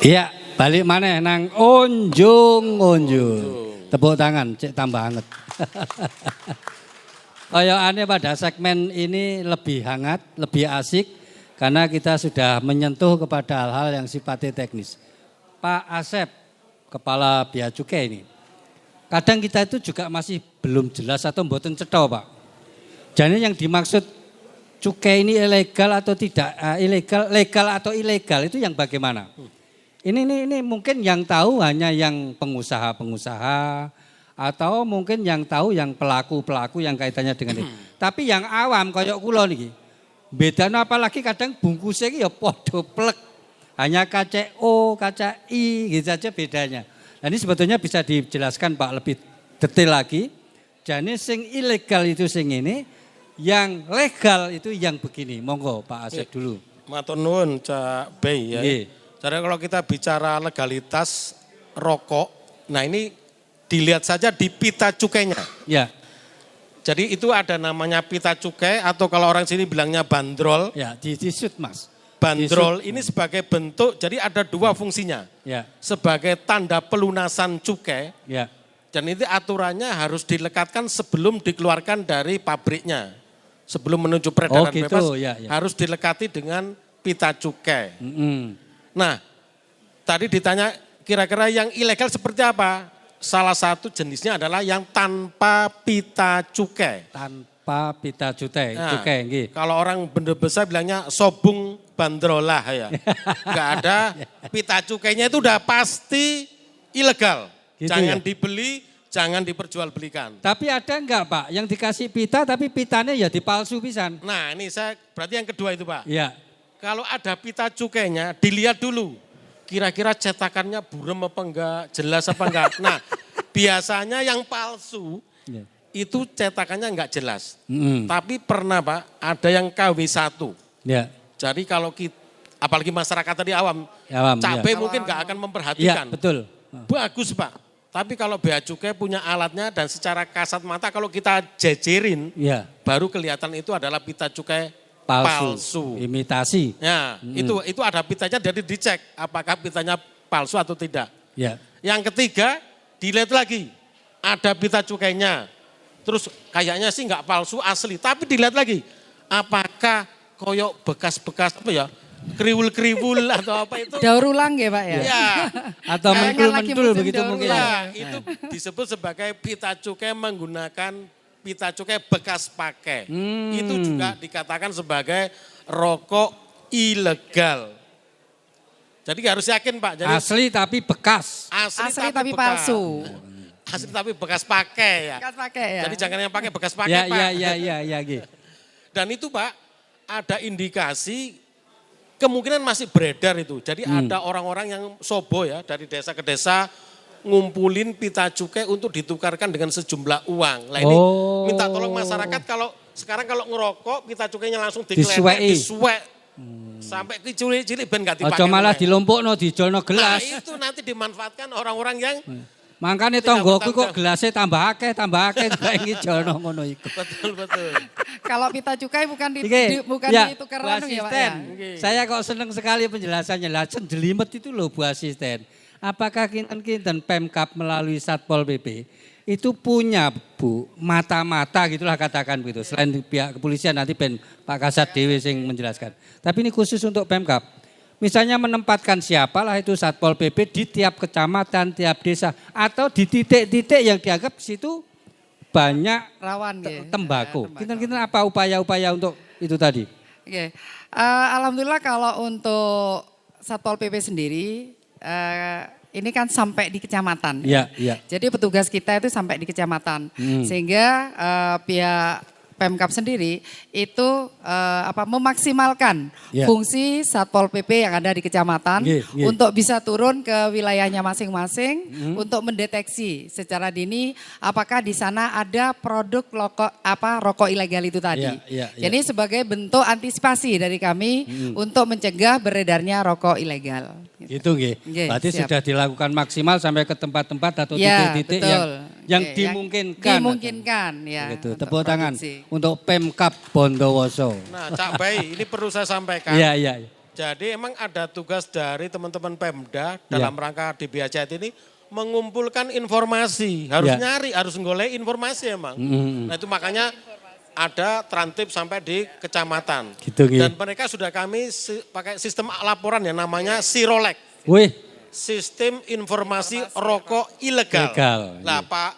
Iya, balik mana nang unjung. Tepuk tangan, cek tambah hangat. Kayakannya pada segmen ini lebih hangat, lebih asik karena kita sudah menyentuh kepada hal-hal yang sifatnya teknis. Pak Asep, Kepala Bea Cukai ini. Kadang kita itu juga masih belum jelas atau mboten cetha, Pak. Jadi yang dimaksud cukai ini ilegal atau tidak, legal atau ilegal itu yang bagaimana? Ini mungkin yang tahu hanya yang pengusaha-pengusaha atau mungkin yang tahu yang pelaku-pelaku yang kaitannya dengan itu. Tapi yang awam kayak kula niki. Bedanya apalagi kadang bungkusnya iki ya padha plek. Hanya KCO, KCI gitu saja bedanya. Nah, ini sebetulnya bisa dijelaskan Pak lebih detail lagi. Jadi sing ilegal itu sing ini, yang legal itu yang begini. Monggo Pak Asep dulu. Matur nuwun Cak Bey ya. Jadi kalau kita bicara legalitas rokok, nah ini dilihat saja di pita cukainya. Ya. Jadi itu ada namanya pita cukai atau kalau orang sini bilangnya bandrol. Ya, disut Mas. Bandrol ini sebagai bentuk, jadi ada dua fungsinya. Ya. Sebagai tanda pelunasan cukai. Ya. Dan itu aturannya harus dilekatkan sebelum dikeluarkan dari pabriknya. Sebelum menuju peredaran bebas harus dilekati dengan pita cukai. Nah, tadi ditanya kira-kira yang ilegal seperti apa? Salah satu jenisnya adalah yang tanpa pita cukai. Tanpa pita cukai, Nah, cukai. kalau orang bener besar bilangnya sobung bandrolah ya. Enggak ada pita cukainya itu udah pasti ilegal. Gitu jangan ya? dibeli, jangan diperjualbelikan. Tapi ada enggak Pak yang dikasih pita tapi pitanya ya dipalsu pisan? Nah, ini saya berarti yang kedua itu Pak. Iya. Kalau ada pita cukainya, dilihat dulu. Kira-kira cetakannya buram apa enggak, jelas apa enggak. Nah, biasanya yang palsu itu cetakannya enggak jelas. Tapi pernah Pak, ada yang KW1. Ya. Jadi kalau kita, apalagi masyarakat tadi awam, cabai mungkin enggak akan memperhatikan. Iya, betul. Bagus Pak. Tapi kalau Bea Cukai punya alatnya dan secara kasat mata kalau kita jejerin, baru kelihatan itu adalah pita cukai palsu. Imitasi. Ya, itu ada pitanya jadi dicek apakah pitanya palsu atau tidak. Ya. Yang ketiga, dilihat lagi. Ada pita cukainya. Terus kayaknya sih enggak palsu asli, tapi dilihat lagi. Apakah koyok bekas-bekas apa ya? Kriwul-kriwul atau apa itu? Daur ulang ya Pak ya? Ya. Atau mentul-mentul begitu mungkin. Ya, itu disebut sebagai pita cukai menggunakan pita cukai bekas pakai. Itu juga dikatakan sebagai rokok ilegal. Jadi harus yakin Pak. Jadi, asli tapi bekas. Asli tapi bekas. palsu. Asli tapi bekas pakai ya. Bekas pakai ya. Jadi jangan yang pakai bekas pakai Pak. Ya. Dan itu Pak ada indikasi kemungkinan masih beredar itu. Jadi ada orang-orang yang sobo ya dari desa ke desa ngumpulin pita cukai untuk ditukarkan dengan sejumlah uang. Nah ini minta tolong masyarakat kalau sekarang kalau ngerokok pita cukainya langsung disuwek. Sampai ke cilik-cilik ben gak dipakai. Ojo malah dilompokno dijolno gelas. Nah itu nanti dimanfaatkan orang-orang yang makanya tonggoku kok gelasnya tambah akeh dijolno ngono iku. Betul. Kalau pita cukai bukan ditukar anu ya Pak ya. Saya kok seneng sekali penjelasannya. Lah jelimet itu loh Bu Asisten. Apakah kinten-kinten Pemkab melalui Satpol PP itu punya Bu mata-mata gitulah katakan begitu. Selain pihak kepolisian nanti Pak Kasat Dewi sing menjelaskan. Tapi ini khusus untuk Pemkab. Misalnya menempatkan siapalah itu Satpol PP di tiap kecamatan, tiap desa atau di titik-titik yang dianggap situ banyak rawan tembakau. Kinten-kinten apa upaya-upaya untuk itu tadi? Oke. Alhamdulillah kalau untuk Satpol PP sendiri ini kan sampai di kecamatan. Iya. Jadi petugas kita itu sampai di kecamatan. Sehingga pihak Pemkab sendiri itu memaksimalkan Ya. fungsi Satpol PP yang ada di kecamatan Nggih, nggih. untuk bisa turun ke wilayahnya masing-masing untuk mendeteksi secara dini apakah di sana ada produk rokok ilegal itu tadi. Ya, ya. Jadi sebagai bentuk antisipasi dari kami untuk mencegah beredarnya rokok ilegal. Itu nggih. Nggih, Berarti siap. sudah dilakukan maksimal sampai ke tempat-tempat atau Ya, titik-titik betul. yang Oke, dimungkinkan. dimungkinkan ya. Gitu. untuk Tepuk tangan produksi. untuk Pemkab Bondowoso. Nah, Cak Bayi, ini perlu saya sampaikan. Iya, iya. Jadi emang ada tugas dari teman-teman Pemda dalam rangka di Biacet ini mengumpulkan informasi. Harus Ya. nyari, harus ngoleh informasi emang. Nah itu makanya ada trantip sampai di kecamatan. Gitu, nggih. Dan mereka sudah kami pakai sistem laporan yang namanya Sirolek. Wih, Sistem Informasi Rokok Ilegal. Ilegal, Nah iya. Pak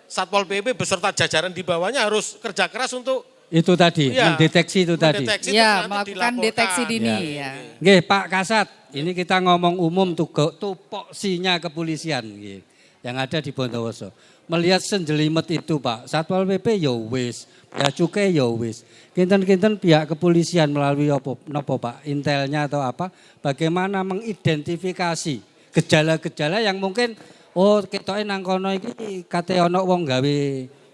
Satpol PP beserta jajaran di bawahnya harus kerja keras untuk itu tadi, ya, mendeteksi itu tadi. mendeteksi, Ya, terus nanti melakukan dilaporkan. deteksi dini ya. Nggih, Pak Kasat, ini kita ngomong umum tupoksinya kepolisian nggih, yang ada di Bondowoso. Melihat senjelimet itu, Pak, Satpol PP ya wis, Bea Cukai ya wis. Kinten-kinten pihak kepolisian melalui apa Pak, intelnya atau apa, bagaimana mengidentifikasi gejala-gejala yang mungkin ketoke nang kono iki kate ana wong gawe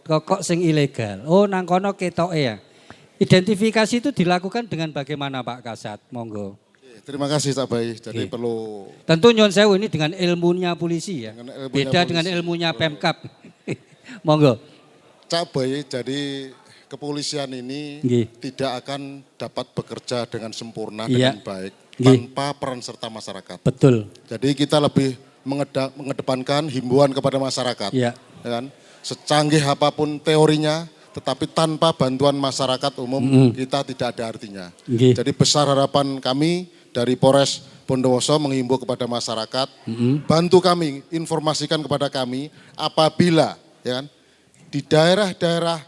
rokok sing ilegal. Oh, nang kono ketoke ya. Identifikasi itu dilakukan dengan bagaimana Pak Kasat? Monggo. Terima kasih Cak Bayi. Jadi perlu Tentu nyuwun sewu ini dengan ilmunya polisi ya. Dengan ilmunya Beda polisi. dengan ilmunya Pemkab. Monggo. Cak Bayi, jadi kepolisian ini Nggih. tidak akan dapat bekerja dengan sempurna Iya. dengan baik Nggih. tanpa peran serta masyarakat. Betul. Jadi kita lebih mengedepankan himbauan kepada masyarakat. Iya. Ya kan? Secanggih apapun teorinya, tetapi tanpa bantuan masyarakat umum kita tidak ada artinya. Nggih. Jadi besar harapan kami dari Polres Bondowoso menghimbau kepada masyarakat, bantu kami, informasikan kepada kami apabila ya kan, di daerah-daerah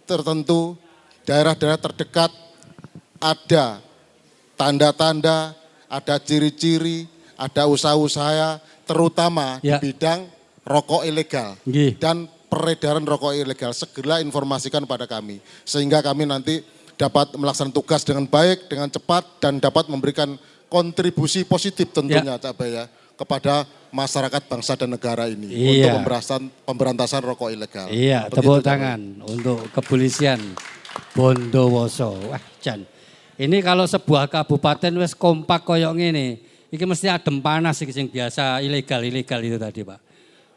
tertentu, daerah-daerah terdekat ada tanda-tanda, ada ciri-ciri, ada usaha-usaha terutama Ya. di bidang rokok ilegal Nggih. dan peredaran rokok ilegal. Segera informasikan pada kami sehingga kami nanti dapat melaksanakan tugas dengan baik, dengan cepat dan dapat memberikan kontribusi positif tentunya Cak Bay ya kepada masyarakat bangsa dan negara ini Iya. untuk pemberantasan rokok ilegal. Iya, Begitu, tepuk Cak Bay. tangan untuk kepolisian Bondowoso. Wah, Jan. Ini kalau sebuah kabupaten wis kompak koyok ngene, iki mesti adem panas iki sing biasa ilegal itu tadi, Pak.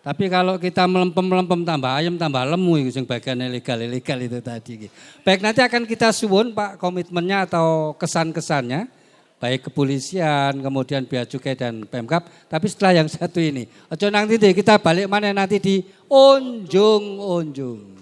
Tapi kalau kita melempem-melempem tambah ayam tambah lemu itu sing bagian ilegal itu tadi. iki. Baik, nanti akan kita suwun Pak komitmennya atau kesan-kesannya baik kepolisian, kemudian Bea Cukai dan Pemkab. Tapi setelah yang satu ini, ojo nang titik kita balik mana nanti di Unjung-unjung.